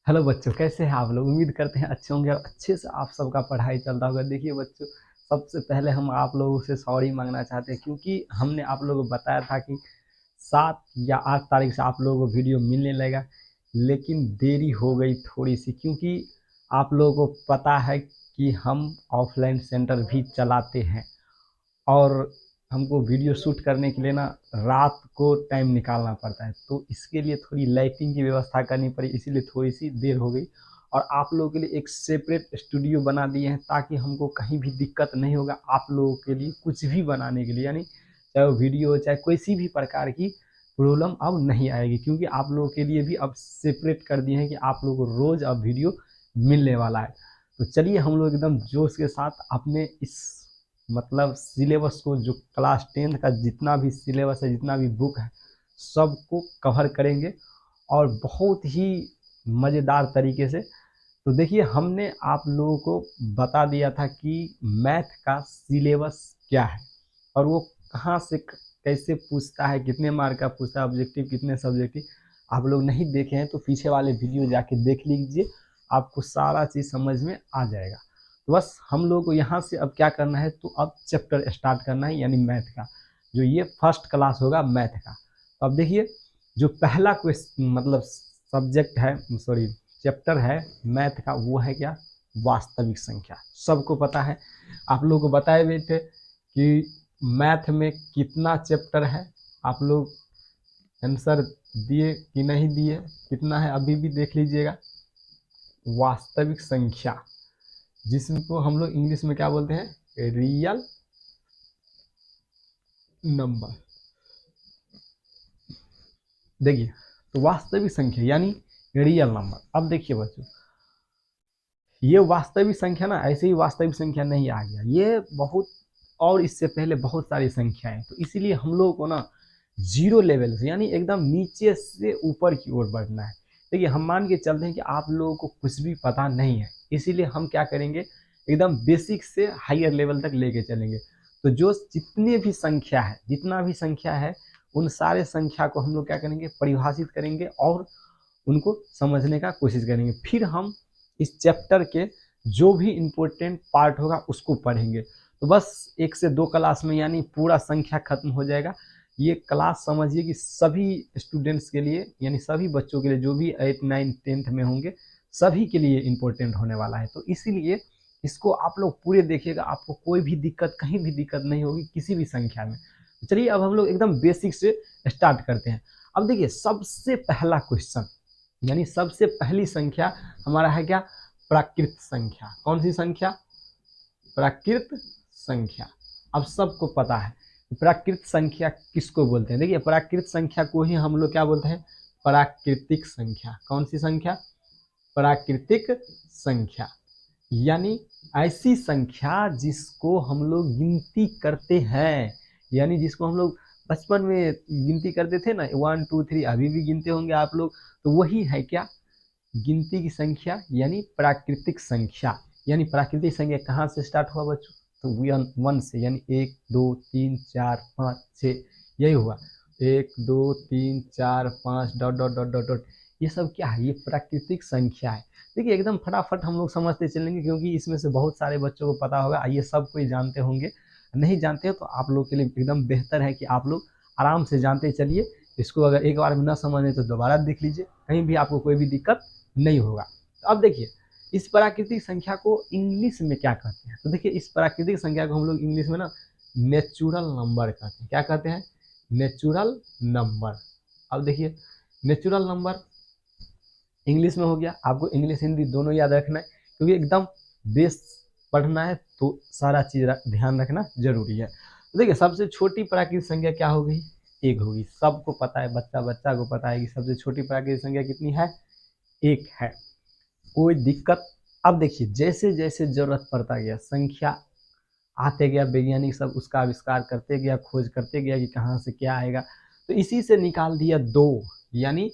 Hello बच्चों, कैसे हैं आप लोग। उम्मीद करते हैं अच्छे होंगे और अच्छे से आप सबका पढ़ाई चलता होगा। देखिए बच्चों, सबसे पहले हम आप लोगों से सॉरी मांगना चाहते हैं क्योंकि हमने आप लोगों को बताया था कि 7 या 8 तारीख से आप लोगों को वीडियो मिलने लगेगा, लेकिन देरी हो गई थोड़ी सी क्योंकि आप लोगों को पता है कि हम ऑफलाइन सेंटर भी चलाते हैं और हमको वीडियो शूट करने के लिए ना रात को टाइम निकालना पड़ता है, तो इसके लिए थोड़ी लाइटिंग की व्यवस्था करनी पड़ी, इसीलिए थोड़ी सी देर हो गई। और आप लोगों के लिए एक सेपरेट स्टूडियो बना दिए हैं ताकि हमको कहीं भी दिक्कत नहीं होगा आप लोगों के लिए कुछ भी बनाने के लिए, यानी चाहे वो वीडियो हो चाहे किसी भी प्रकार की प्रॉब्लम अब नहीं आएगी क्योंकि आप लोगों के लिए भी अब सेपरेट कर दिए हैं कि आप लोगों को रोज़ अब वीडियो मिलने वाला है। तो चलिए हम लोग एकदम जोश के साथ अपने इस मतलब सिलेबस को, जो क्लास 10th का जितना भी सिलेबस है, जितना भी बुक है, सबको कवर करेंगे और बहुत ही मज़ेदार तरीके से। तो देखिए, हमने आप लोगों को बता दिया था कि मैथ का सिलेबस क्या है और वो कहाँ से कैसे पूछता है, कितने मार्क का पूछता है, ऑब्जेक्टिव कितने सब्जेक्टिव। आप लोग नहीं देखे हैं तो पीछे वाले वीडियो जाके देख लीजिए, आपको सारा चीज़ समझ में आ जाएगा। तो बस हम लोग को यहाँ से अब क्या करना है, तो अब चैप्टर स्टार्ट करना है, यानी मैथ का, जो ये फर्स्ट क्लास होगा मैथ का। तो अब देखिए, जो पहला क्वेश्चन मतलब सब्जेक्ट है, सॉरी चैप्टर है मैथ का, वो है क्या, वास्तविक संख्या। सबको पता है, आप लोगों को बताए हुए थे कि मैथ में कितना चैप्टर है। आप लोग आंसर दिए कि नहीं दिए, कितना है अभी भी देख लीजिएगा। वास्तविक संख्या, जिसको हम लोग इंग्लिश में क्या बोलते हैं, रियल नंबर। देखिए, तो वास्तविक संख्या यानी रियल नंबर। अब देखिए बच्चों, ये वास्तविक संख्या ना ऐसे ही वास्तविक संख्या नहीं आ गया, ये बहुत और इससे पहले बहुत सारी संख्याएं, तो इसीलिए हम लोगों को ना जीरो लेवल से यानी एकदम नीचे से ऊपर की ओर बढ़ना है। देखिए, हम मान के चलते हैं कि आप लोगों को कुछ भी पता नहीं है, इसीलिए हम क्या करेंगे, एकदम बेसिक से हायर लेवल तक लेके चलेंगे। तो जो जितने भी संख्या है, जितना भी संख्या है, उन सारे संख्या को हम लोग क्या करेंगे, परिभाषित करेंगे और उनको समझने का कोशिश करेंगे। फिर हम इस चैप्टर के जो भी इम्पोर्टेंट पार्ट होगा उसको पढ़ेंगे। तो बस 1 से 2 क्लास में यानी पूरा संख्या खत्म हो जाएगा। ये क्लास समझिए कि सभी स्टूडेंट्स के लिए, यानी सभी बच्चों के लिए जो भी 8, 9, 10th में होंगे, सभी के लिए इम्पोर्टेंट होने वाला है। तो इसीलिए इसको आप लोग पूरे देखिएगा, आपको कोई भी दिक्कत, कहीं भी दिक्कत नहीं होगी किसी भी संख्या में। चलिए अब हम लोग एकदम बेसिक से स्टार्ट करते हैं। अब देखिए, सबसे पहला क्वेश्चन यानी सबसे पहली संख्या हमारा है क्या, प्राकृत संख्या। कौन सी संख्या, प्राकृत संख्या। अब सबको पता है प्राकृत संख्या किसको बोलते हैं। देखिए, प्राकृत संख्या को ही हम लोग क्या बोलते हैं, प्राकृतिक संख्या। कौन सी संख्या, प्राकृतिक संख्या, यानी ऐसी संख्या जिसको हम लोग गिनती करते हैं, यानी जिसको हम लोग बचपन में गिनती करते थे ना, 1 2 3, अभी भी गिनते होंगे आप लोग, तो वही है क्या, गिनती की संख्या यानी प्राकृतिक संख्या। यानी प्राकृतिक संख्या कहाँ से स्टार्ट हुआ बच्चों, तो 1 से, यानी 1 2 3 4 5 6, यही हुआ 1 2 3 4 5 dot dot dot dot dot. ये सब क्या है, ये प्राकृतिक संख्या है। देखिए, एकदम फटाफट हम लोग समझते चलेंगे क्योंकि इसमें से बहुत सारे बच्चों को पता होगा, ये सब कोई जानते होंगे। नहीं जानते हो तो आप लोग के लिए एकदम बेहतर है कि आप लोग आराम से जानते चलिए। इसको अगर एक बार में न समझे तो दोबारा देख लीजिए, कहीं भी आपको कोई भी दिक्कत नहीं होगा। तो अब देखिए, इस प्राकृतिक संख्या को इंग्लिश में क्या कहते हैं, तो देखिए इस प्राकृतिक संख्या को हम लोग इंग्लिश में ना नेचुरल नंबर कहते हैं। क्या कहते हैं, नेचुरल नंबर। अब देखिए, नेचुरल नंबर इंग्लिश में हो गया, आपको इंग्लिश हिंदी दोनों याद रखना है क्योंकि एकदम बेस पढ़ना है तो सारा चीज ध्यान रखना जरूरी है। तो देखिए, सबसे छोटी प्राकृतिक संख्या क्या होगी, 1 होगी। सबको पता है, बच्चा बच्चा को पता है कि सबसे छोटी प्राकृतिक संख्या कितनी है, 1 है। कोई दिक्कत। अब देखिए, जैसे जैसे जरूरत पड़ता गया, संख्या आते गया, वैज्ञानिक सब उसका आविष्कार करते गया, खोज करते गया कि कहाँ से क्या आएगा, तो इसी से निकाल दिया 2, यानी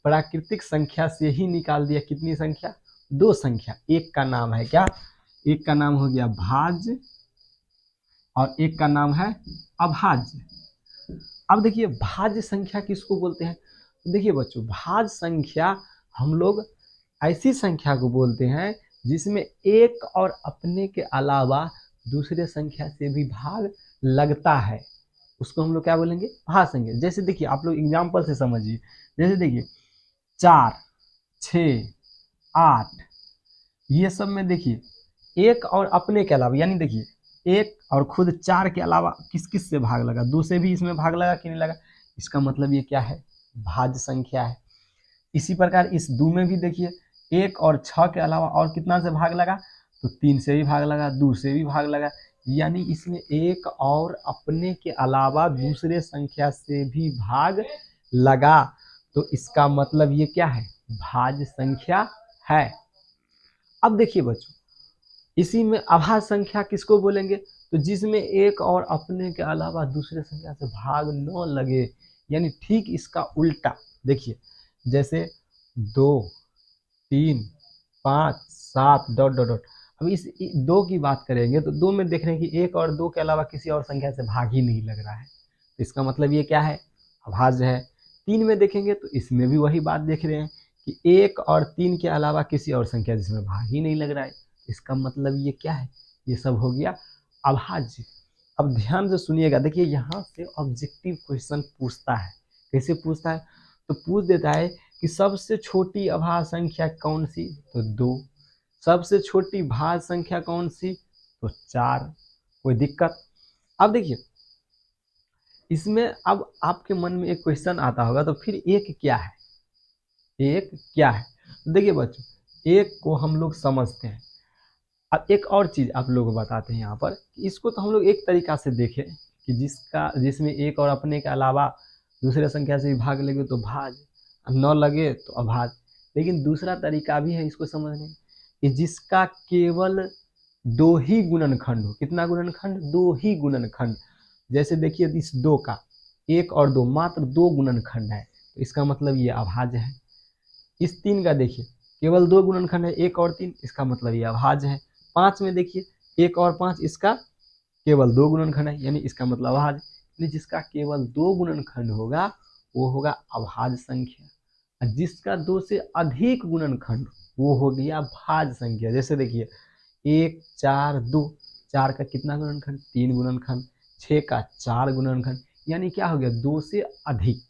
प्राकृतिक संख्या से ही निकाल दिया कितनी संख्या, 2 संख्या। एक का नाम है क्या, एक का नाम हो गया भाज्य और एक का नाम है अभाज्य। अब देखिए, भाज्य संख्या किसको बोलते हैं, तो देखिए बच्चों, भाज्य संख्या हम लोग ऐसी संख्या को बोलते हैं जिसमें एक और अपने के अलावा दूसरे संख्या से भी भाग लगता है, उसको हम लोग क्या बोलेंगे, भाज्य संख्या। जैसे देखिए आप लोग एग्जाम्पल से समझिए, जैसे देखिए 4, 6, 8, ये सब में देखिए एक और अपने के अलावा, यानी देखिए एक और खुद 4 के अलावा किस किस से भाग लगा, 2 से भी इसमें भाग लगा कि नहीं लगा, इसका मतलब ये क्या है, भाज्य संख्या है। इसी प्रकार इस 2 में भी देखिए एक और 6 के अलावा और कितना से भाग लगा, तो 3 से भी भाग लगा, 2 से भी भाग लगा, यानी इसमें एक और अपने के अलावा दूसरे संख्या से भी भाग लगा, तो इसका मतलब ये क्या है, भाज्य संख्या है। अब देखिए बच्चों, इसी में अभाज्य संख्या किसको बोलेंगे, तो जिसमें एक और अपने के अलावा दूसरे संख्या से भाग न लगे, यानी ठीक इसका उल्टा। देखिए जैसे 2, 3, 5, 7 डॉट डॉट डॉट। अब इस 2 की बात करेंगे तो 2 में देख रहे हैं कि एक और 2 के अलावा किसी और संख्या से भाग ही नहीं लग रहा है, तो इसका मतलब ये क्या है, अभाज्य है। 3 में देखेंगे तो इसमें भी वही बात देख रहे हैं कि एक और 3 के अलावा किसी और संख्या जिसमें भाग ही नहीं लग रहा है, इसका मतलब ये क्या है, ये सब हो गया अभाज्य। अब ध्यान से सुनिएगा, देखिए यहाँ से ऑब्जेक्टिव क्वेश्चन पूछता है। कैसे पूछता है, तो पूछ देता है कि सबसे छोटी अभाज्य संख्या कौन सी, तो 2। सबसे छोटी भाज्य संख्या कौन सी, तो 4। कोई दिक्कत। अब देखिए इसमें अब आपके मन में एक क्वेश्चन आता होगा, तो फिर एक क्या है, एक क्या है। तो देखिए बच्चों, एक को हम लोग समझते हैं। अब एक और चीज आप लोगों को बताते हैं यहाँ पर, इसको तो हम लोग एक तरीका से देखें कि जिसमें एक और अपने के अलावा दूसरे संख्या से भी भाग लगे तो भाज्य, न लगे तो अभाज्य। लेकिन दूसरा तरीका भी है इसको समझने कि जिसका केवल 2 ही गुणनखंड हो। कितना गुणनखंड, 2 ही गुणनखंड। जैसे देखिए इस 2 का 1 और 2 मात्र 2 गुणनखंड है, तो इसका मतलब ये अभाज्य है। इस 3 का देखिए केवल 2 गुणनखंड है, 1 और 3, इसका मतलब ये अभाज्य है। 5 में देखिए 1 और 5, इसका केवल 2 गुणनखंड है, यानी इसका मतलब अभाज्य। यानी जिसका केवल 2 गुणनखंड होगा वो होगा अभाज्य संख्या, और जिसका 2 से अधिक गुणनखंड वो हो गया भाज्य संख्या। जैसे देखिए 1, 4, 2, 4 का कितना गुणनखंड, 3 गुणनखंड, 6 का 4 गुणनखंड, यानी क्या हो गया, 2 से अधिक,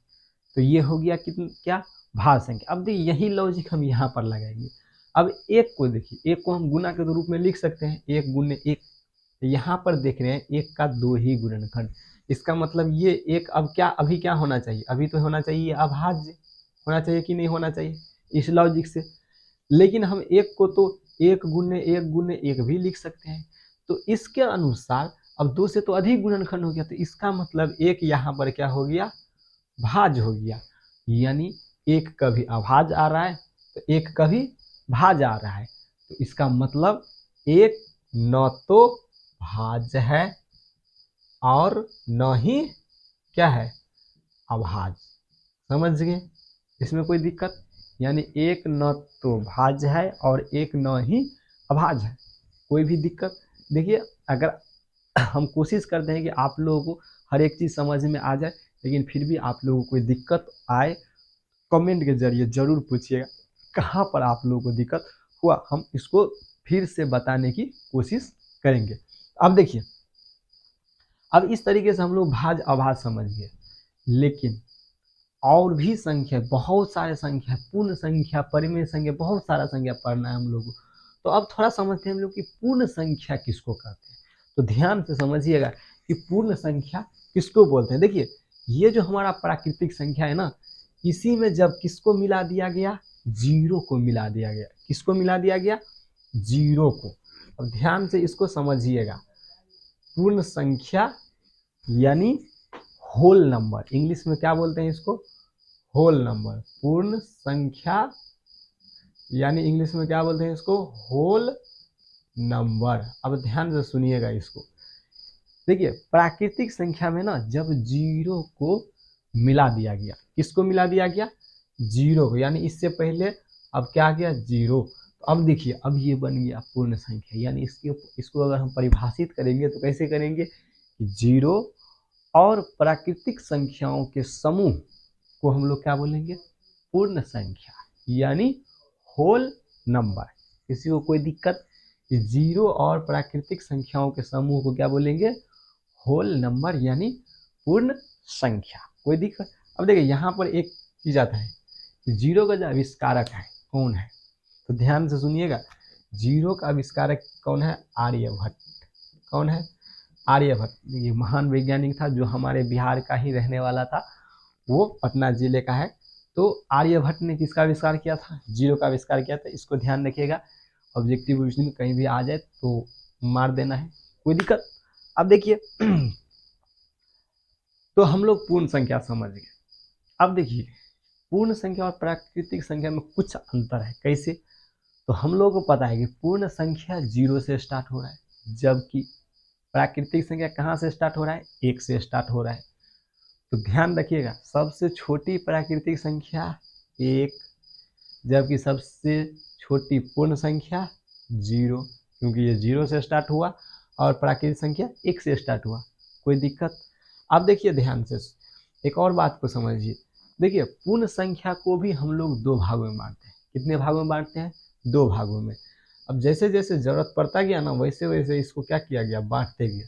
तो ये हो गया कितना, क्या, भाज्य संख्या। अब देखिए यही लॉजिक हम यहाँ पर लगाएंगे। अब एक को देखिए, एक को हम गुना के रूप में लिख सकते हैं, 1 गुने 1। यहाँ पर देख रहे हैं 1 का 2 ही गुणनखंड, इसका मतलब ये एक अब क्या, अभी क्या होना चाहिए, अभी तो होना चाहिए अभाज्य, होना चाहिए कि नहीं होना चाहिए, इस लॉजिक से। लेकिन हम एक को तो 1 गुने 1 गुने 1 भी लिख सकते हैं, तो इसके अनुसार अब 2 से तो अधिक गुणनखंड हो गया, तो इसका मतलब एक यहाँ पर क्या हो गया, भाज्य हो गया। यानी एक कभी अभाज्य आ रहा है तो एक कभी भाज्य आ रहा है, तो इसका मतलब एक न तो भाज्य है और न ही क्या है, अभाज्य। समझ गए, इसमें कोई दिक्कत, यानी एक न तो भाज्य है और एक न ही अभाज्य है, कोई भी दिक्कत। देखिए अगर हम कोशिश करते हैं कि आप लोगों को हर एक चीज़ समझ में आ जाए, लेकिन फिर भी आप लोगों को कोई दिक्कत आए कमेंट के जरिए ज़रूर पूछिएगा कहाँ पर आप लोगों को दिक्कत हुआ, हम इसको फिर से बताने की कोशिश करेंगे। अब देखिए, अब इस तरीके से हम लोग भाज्य अभाज्य समझ गए, लेकिन और भी संख्या, बहुत सारे संख्या, पूर्ण संख्या, परिमेय संख्या, बहुत सारा संख्या पढ़ना है हम लोग को। तो अब थोड़ा समझते हैं हम लोग कि पूर्ण संख्या किसको कहते हैं। तो ध्यान से समझिएगा कि पूर्ण संख्या किसको बोलते हैं। देखिए ये जो हमारा प्राकृतिक संख्या है ना, इसी में जब किसको मिला दिया गया, जीरो को मिला दिया गया। किसको मिला दिया गया, जीरो को। अब ध्यान से इसको समझिएगा, पूर्ण संख्या यानी होल नंबर, इंग्लिश में क्या बोलते हैं इसको, होल नंबर। पूर्ण संख्या यानी इंग्लिश में क्या बोलते हैं इसको, होल नंबर। अब ध्यान से सुनिएगा इसको। देखिए प्राकृतिक संख्या में ना जब जीरो को मिला दिया गया, किसको मिला दिया गया, जीरो को, यानी इससे पहले अब क्या आ गया, जीरो। तो अब देखिए अब ये बन गया पूर्ण संख्या, यानी इसको अगर हम परिभाषित करेंगे तो कैसे करेंगे कि जीरो और प्राकृतिक संख्याओं के समूह को हम लोग क्या बोलेंगे, पूर्ण संख्या यानी होल नंबर। किसी को कोई दिक्कत? जीरो और प्राकृतिक संख्याओं के समूह को क्या बोलेंगे? होल नंबर यानी पूर्ण संख्या। कोई दिक्कत? अब देखिए यहाँ पर एक चीज आता है, जीरो का जो आविष्कारक है कौन है, तो ध्यान से सुनिएगा। जीरो का आविष्कारक कौन है? आर्यभट्ट। कौन है? आर्यभट्ट। ये महान वैज्ञानिक था जो हमारे बिहार का ही रहने वाला था, वो पटना जिले का है। तो आर्यभट्ट ने किसका आविष्कार किया था? जीरो का आविष्कार किया था। इसको ध्यान रखिएगा, ऑब्जेक्टिव में कहीं भी आ जाए तो मार देना है, कोई दिक्कत? अब देखिए तो हम लोग पूर्ण संख्या समझ गए। अब देखिए पूर्ण संख्या और प्राकृतिक संख्या में कुछ अंतर है। कैसे? तो हम लोग को पता है कि पूर्ण संख्या जीरो से स्टार्ट हो रहा है, जबकि प्राकृतिक संख्या कहाँ से स्टार्ट हो रहा है? एक से स्टार्ट हो रहा है। तो ध्यान रखिएगा, सबसे छोटी प्राकृतिक संख्या एक, जबकि सबसे छोटी पूर्ण संख्या जीरो, क्योंकि ये जीरो से स्टार्ट हुआ और प्राकृतिक संख्या एक से स्टार्ट हुआ। कोई दिक्कत? अब देखिए ध्यान से एक और बात को समझिए। देखिए पूर्ण संख्या को भी हम लोग दो भागों में बांटते हैं। कितने भागों में बांटते हैं? दो भागों में। अब जैसे जैसे जरूरत पड़ता गया ना, वैसे वैसे इसको क्या किया गया? बांटते गया।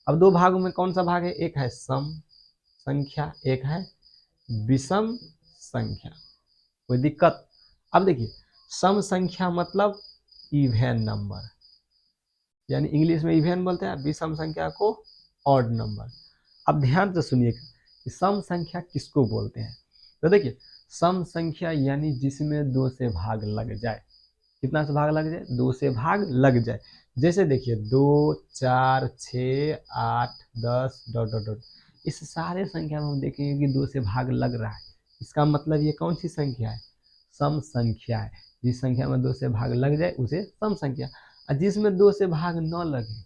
अब दो भागों में कौन सा भाग है? एक है सम संख्या, एक है विषम संख्या। कोई दिक्कत? अब देखिए सम संख्या मतलब इवन नंबर, यानी इंग्लिश में इवन बोलते हैं, विषम संख्या को ऑड नंबर। अब ध्यान से सुनिएगा कि सम संख्या किसको बोलते हैं। तो देखिए सम संख्या यानी जिसमें दो से भाग लग जाए। कितना से भाग लग जाए? दो से भाग लग जाए। जैसे देखिए 2, 4, 6, 8, 10 डॉट डॉट डॉट, इस सारे संख्या में हम देखेंगे कि दो से भाग लग रहा है। इसका मतलब ये कौन सी संख्या है? सम संख्या है। जिस संख्या में दो से भाग लग जाए उसे सम संख्या, और जिसमें दो से भाग न लगे,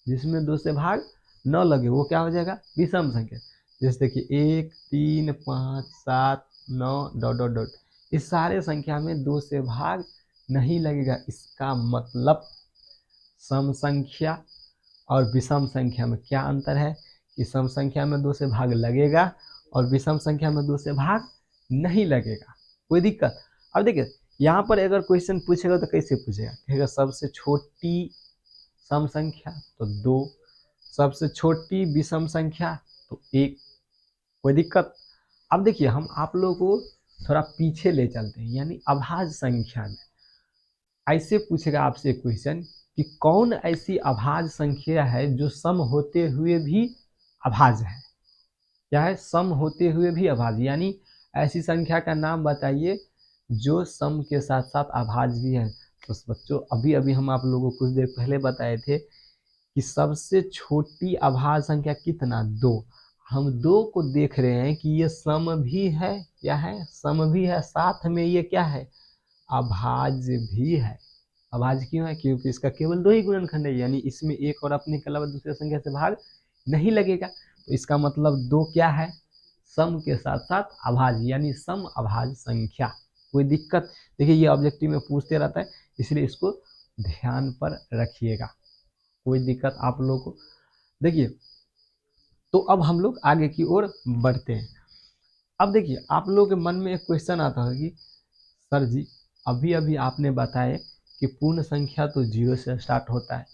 जिसमें दो से भाग न लगे वो क्या हो जाएगा? विषम संख्या। जैसे देखिए 1, 3, 5, 7, 9 डॉट डॉट डॉट, इस सारे संख्या में दो से भाग नहीं लगेगा। इसका मतलब सम संख्या और विषम संख्या में क्या अंतर है कि सम संख्या में दो से भाग लगेगा और विषम संख्या में दो से भाग नहीं लगेगा। कोई दिक्कत? अब देखिए यहाँ पर अगर क्वेश्चन पूछेगा तो कैसे पूछेगा? कहेगा सबसे छोटी सम संख्या तो 2, सबसे छोटी विषम संख्या तो 1। कोई दिक्कत? अब देखिए हम आप लोगों को थोड़ा पीछे ले चलते हैं, यानी अभाज्य संख्या में ऐसे पूछेगा आपसे क्वेश्चन कि कौन ऐसी अभाज्य संख्या है जो सम होते हुए भी अभाज्य है। क्या है? सम होते हुए भी अभाज्य, यानी ऐसी संख्या का नाम बताइए जो सम के साथ साथ अभाज्य भी है। तो बच्चों अभी अभी हम आप लोगों को कुछ देर पहले बताए थे कि सबसे छोटी अभाज्य संख्या कितना? 2। हम 2 को देख रहे हैं कि ये सम भी है। क्या है? सम भी है, साथ में ये क्या है? अभाज्य भी है। अभाज्य क्यों है? क्योंकि इसका केवल 2 ही गुणनखंड है, यानी इसमें एक और अपने के अलावा दूसरे संख्या से भाग नहीं लगेगा। तो इसका मतलब 2 क्या है? सम के साथ साथ अभाज्य, यानी सम अभाज्य संख्या। कोई दिक्कत? देखिए ये ऑब्जेक्टिव में पूछते रहता है, इसलिए इसको ध्यान पर रखिएगा। कोई दिक्कत आप लोगों को? देखिए तो अब हम लोग आगे की ओर बढ़ते हैं। अब देखिए आप लोगों के मन में एक क्वेश्चन आता है कि सर जी अभी अभी आपने बताया कि पूर्ण संख्या तो 0 से स्टार्ट होता है,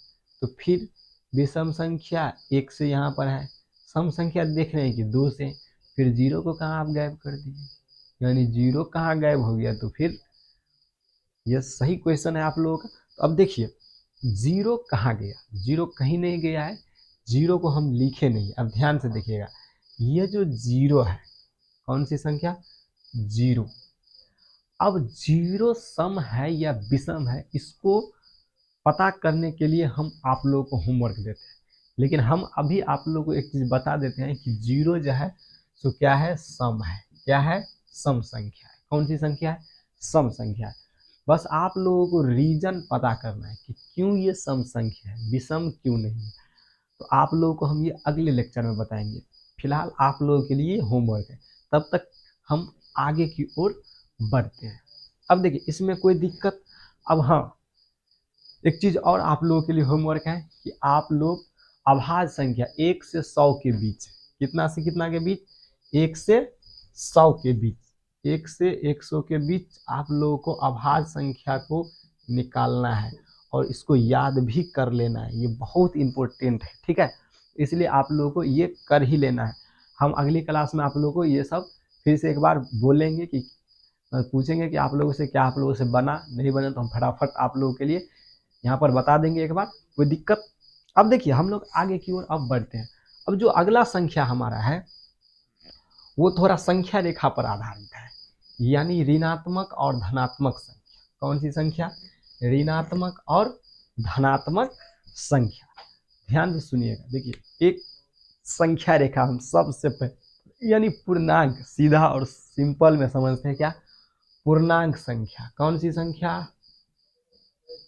तो फिर विषम संख्या 1 से यहाँ पर है, सम संख्या देख रहे हैं कि 2 से, फिर 0 को कहाँ आप गायब कर दिए? यानी 0 कहाँ गायब हो गया? तो फिर ये सही क्वेश्चन है आप लोगों का। तो अब देखिए 0 कहाँ गया? 0 कहीं नहीं गया है, 0 को हम लिखे नहीं। अब ध्यान से देखिएगा, ये जो 0 है कौन सी संख्या? 0। अब 0 सम है या विषम है, इसको पता करने के लिए हम आप लोगों को होमवर्क देते हैं, लेकिन हम अभी आप लोगों को एक चीज बता देते हैं कि 0 जो है सो क्या है? सम है। क्या है? सम संख्या है। कौन सी संख्या है? सम संख्या है। बस आप लोगों को रीजन पता करना है कि क्यों ये सम संख्या है, विषम क्यों नहीं है। तो आप लोगों को हम ये अगले लेक्चर में बताएंगे। फिलहाल आप लोगों के लिए होमवर्क है, तब तक हम आगे की ओर बढ़ते हैं। अब देखिए इसमें कोई दिक्कत? अब हाँ एक चीज और आप लोगों के लिए होमवर्क है कि आप लोग अभाज्य संख्या 1 से 100 के बीच, कितना से कितना के बीच? 1 से 100 के बीच 1 से 100 के बीच आप लोगों को अभाज्य संख्या को निकालना है और इसको याद भी कर लेना है। ये बहुत इंपॉर्टेंट है, ठीक है। इसलिए आप लोगों को ये कर ही लेना है। हम अगली क्लास में आप लोगों को ये सब फिर से एक बार बोलेंगे कि पूछेंगे कि आप लोगों से क्या आप लोगों से बना नहीं बना, तो हम फटाफट आप लोगों के लिए यहाँ पर बता देंगे एक बार, कोई दिक्कत। अब देखिए हम लोग आगे की ओर अब बढ़ते हैं। अब जो अगला संख्या हमारा है वो थोड़ा संख्या रेखा पर आधारित है, यानी ऋणात्मक और धनात्मक संख्या। कौन सी संख्या? ऋणात्मक और धनात्मक संख्या। ध्यान से सुनिएगा। देखिए एक संख्या रेखा हम सबसे पहले यानी पूर्णांक, सीधा और सिंपल में समझते हैं क्या? पूर्णांक संख्या। कौन सी संख्या?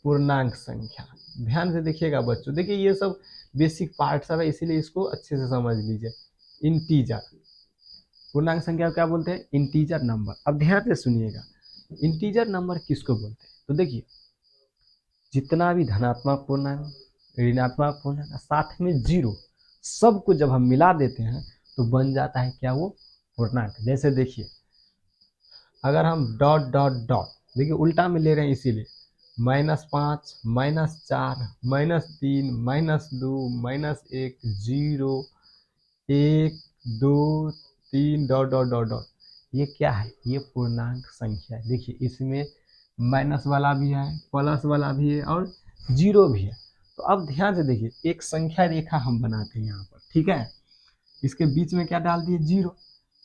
पूर्णांक संख्या। ध्यान से देखिएगा बच्चों, देखिए ये सब बेसिक पार्ट सब है, इसीलिए इसको अच्छे से समझ लीजिए। इंटीजर, पूर्णांक संख्या को क्या बोलते हैं? Integer number. अब ध्यान से सुनिएगा, इंटीजर नंबर किसको बोलते हैं? तो देखिए जितना भी धनात्मक पूर्णांक, ऋणात्मक पूर्णांक, साथ में जीरो, सबको जब हम मिला देते हैं तो बन जाता है क्या? वो पूर्णांक। जैसे देखिए अगर हम डॉट डॉट डॉट, देखिए उल्टा में ले रहे हैं इसीलिए, -5, -4, -3, -2, -1, 0, 1, 2, 3 डॉट डॉट डॉट डॉट, ये क्या है? ये पूर्णांक संख्या है। देखिए इसमें माइनस वाला भी है, प्लस वाला भी है और जीरो भी है। तो अब ध्यान से देखिए एक संख्या रेखा हम बनाते हैं यहाँ पर, ठीक है। इसके बीच में क्या डाल दिए? जीरो।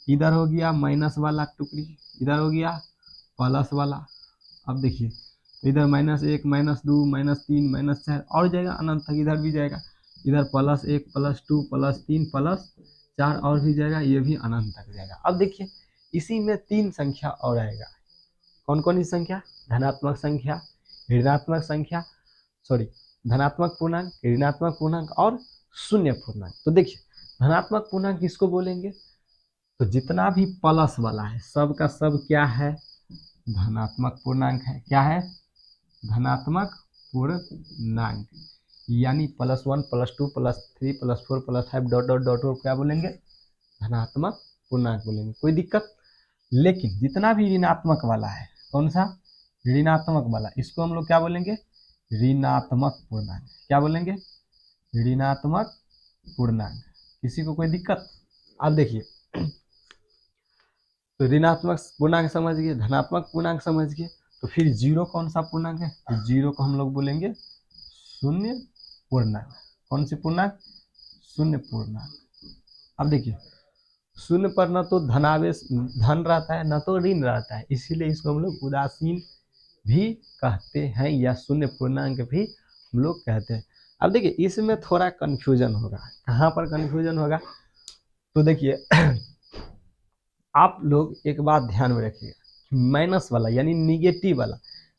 इधर हो गया माइनस वाला टुकड़ी, इधर हो गया प्लस वाला। अब देखिए इधर -1, -2, -3, -4 और जाएगा अनंत तक, इधर भी जाएगा, इधर +1, +2, +3, +4 और भी जाएगा, ये भी अनंत तक जाएगा। अब देखिए इसी में 3 संख्या और आएगा। कौन कौन सी संख्या? धनात्मक संख्या, ऋणात्मक संख्या, सॉरी धनात्मक पूर्णांक, ऋणात्मक पूर्णांक और शून्य पूर्णांक। तो देखिए धनात्मक पूर्णांक किसको बोलेंगे? तो जितना भी प्लस वाला है सब का सब क्या है? धनात्मक पूर्णांक है। क्या है? धनात्मक पूर्णांक। यानी +1, +2, +3, +4, +5 डॉट डॉट डॉट क्या बोलेंगे? धनात्मक पूर्णांक बोलेंगे। कोई दिक्कत? लेकिन जितना भी ऋणात्मक वाला है, कौन सा? ऋणात्मक वाला, इसको हम लोग क्या बोलेंगे? ऋणात्मक पूर्णांक। क्या बोलेंगे? ऋणात्मक पूर्णांक। किसी को कोई दिक्कत? अब देखिए तो ऋणात्मक पूर्णांक समझ गए, धनात्मक पूर्णांक समझ गए, तो फिर जीरो कौन सा पूर्णांक है? तो जीरो को हम लोग बोलेंगे शून्य पूर्णांक। कौन सी पूर्णांक? शून्य पूर्णांक। अब देखिए शून्य पर न तो धनावेश धन रहता है न तो ऋण रहता है, इसीलिए इसको हम लोग उदासीन भी कहते हैं या शून्य पूर्णांक भी हम लोग कहते हैं। अब देखिए इसमें थोड़ा कन्फ्यूजन होगा। कहाँ पर कन्फ्यूजन होगा? तो देखिए आप लोग एक बात ध्यान में रखिएगा, माइनस वाला यानी निगेटिव वाला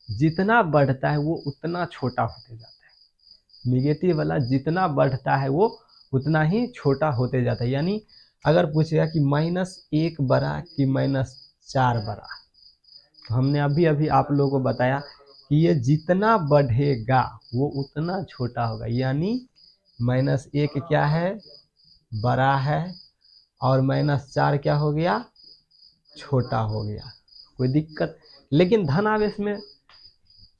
जितना बढ़ता है वो उतना छोटा होते जाता है। निगेटिव वाला जितना बढ़ता है वो उतना ही छोटा होते जाता है। यानी अगर पूछेगा कि -1 बड़ा कि -4 बड़ा, तो हमने अभी अभी आप लोगों को बताया कि ये जितना बढ़ेगा वो उतना छोटा होगा। यानी -1 क्या है? बड़ा है और -4 क्या हो गया? छोटा हो गया। कोई दिक्कत? लेकिन धनावेश में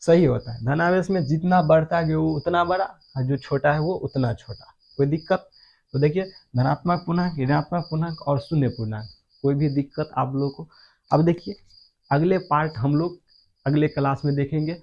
सही होता है, धनावेश में जितना बढ़ता है वो उतना बड़ा और जो छोटा है वो उतना छोटा। कोई दिक्कत? तो देखिए धनात्मक पूर्णांक, ऋणात्मक पूर्णांक और शून्य पूर्णांक, कोई भी दिक्कत आप लोगों को? अब देखिए अगले पार्ट हम लोग अगले क्लास में देखेंगे।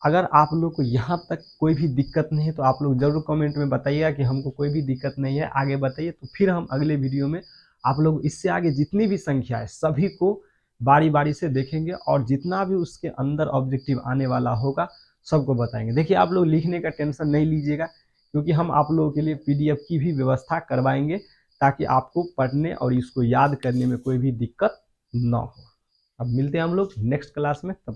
अगर आप लोग को यहाँ तक कोई भी दिक्कत नहीं है तो आप लोग जरूर कमेंट में बताइएगा कि हमको कोई भी दिक्कत नहीं है, आगे बताइए। तो फिर हम अगले वीडियो में आप लोग इससे आगे जितनी भी संख्या है सभी को बारी बारी से देखेंगे और जितना भी उसके अंदर ऑब्जेक्टिव आने वाला होगा सबको बताएंगे। देखिए आप लोग लिखने का टेंशन नहीं लीजिएगा, क्योंकि हम आप लोगों के लिए PDF की भी व्यवस्था करवाएंगे ताकि आपको पढ़ने और इसको याद करने में कोई भी दिक्कत ना हो। अब मिलते हैं हम लोग नेक्स्ट क्लास में, तब